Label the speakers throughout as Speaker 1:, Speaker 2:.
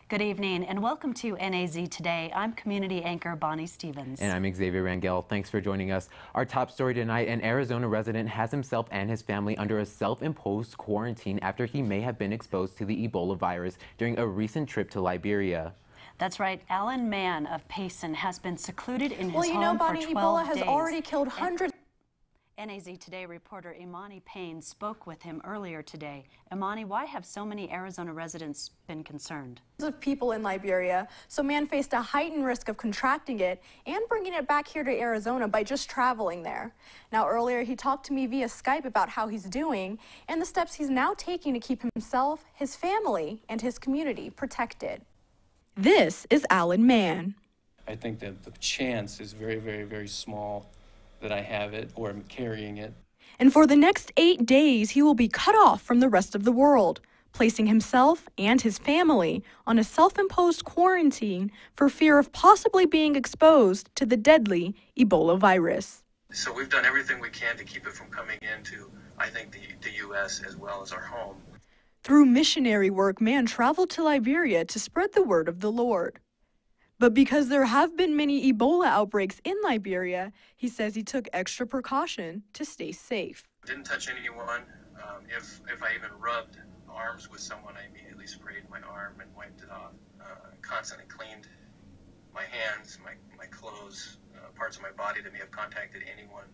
Speaker 1: Good evening and welcome to NAZ Today. I'm community anchor Bonnie Stevens.
Speaker 2: And I'm Xavier Rangel. Thanks for joining us. Our top story tonight, an Arizona resident has himself and his family under a self-imposed quarantine after he may have been exposed to the Ebola virus during a recent trip to Liberia.
Speaker 1: That's right. Alan Mann of Payson has been secluded in his
Speaker 3: home
Speaker 1: Bonnie,
Speaker 3: for 12 Ebola has already killed hundreds.
Speaker 1: NAZ Today reporter Imani Payne spoke with him earlier today. Imani, why have so many Arizona residents been concerned?
Speaker 3: Of people in Liberia, so Mann faced a heightened risk of contracting it and bringing it back here to Arizona by just traveling there. Now, earlier he talked to me via Skype about how he's doing and the steps he's now taking to keep himself, his family, and his community protected. This is Alan Mann.
Speaker 4: I think that the chance is very, very, very small that I have it or am carrying it.
Speaker 3: And for the next 8 days, he will be cut off from the rest of the world, placing himself and his family on a self-imposed quarantine for fear of possibly being exposed to the deadly Ebola virus.
Speaker 4: So we've done everything we can to keep it from coming into, I think, the U.S. as well as our home.
Speaker 3: Through missionary work, Mann traveled to Liberia to spread the word of the Lord. But because there have been many Ebola outbreaks in Liberia, he says he took extra precaution to stay safe.
Speaker 4: Didn't touch anyone. If I even rubbed arms with someone, I immediately sprayed my arm and wiped it off. Constantly cleaned my hands, my clothes, parts of my body that may have contacted anyone.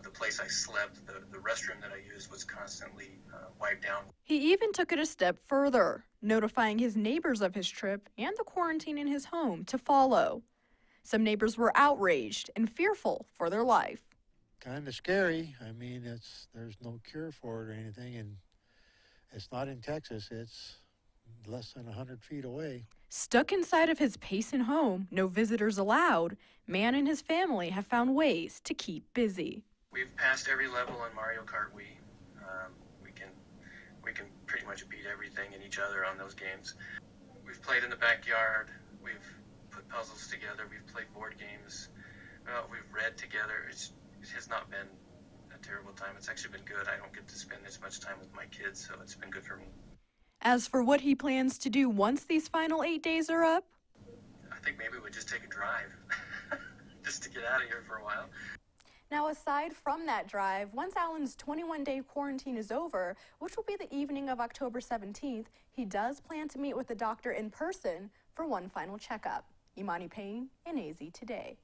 Speaker 4: The place I slept, the restroom that I used was constantly wiped down.
Speaker 3: He even took it a step further, notifying his neighbors of his trip and the quarantine in his home to follow. Some neighbors were outraged and fearful for their life.
Speaker 5: Kind of scary. I mean, there's no cure for it or anything, and it's not in Texas. It's less than 100 feet away.
Speaker 3: Stuck inside of his Payson home, no visitors allowed, Mann and his family have found ways to keep busy.
Speaker 4: We've passed every level on Mario Kart Wii. We can pretty much beat everything and each other on those games. We've played in the backyard. We've put puzzles together. We've played board games. We've read together. It has not been a terrible time. It's actually been good. I don't get to spend as much time with my kids, so it's been good for me.
Speaker 3: As for what he plans to do once these final 8 days are up,
Speaker 4: I think maybe we'd just take a drive just to get out of here for a while.
Speaker 3: Now, aside from that drive, once Alan's 21-day quarantine is over, which will be the evening of October 17th, he does plan to meet with the doctor in person for one final checkup. Imani Payne, NAZ Today.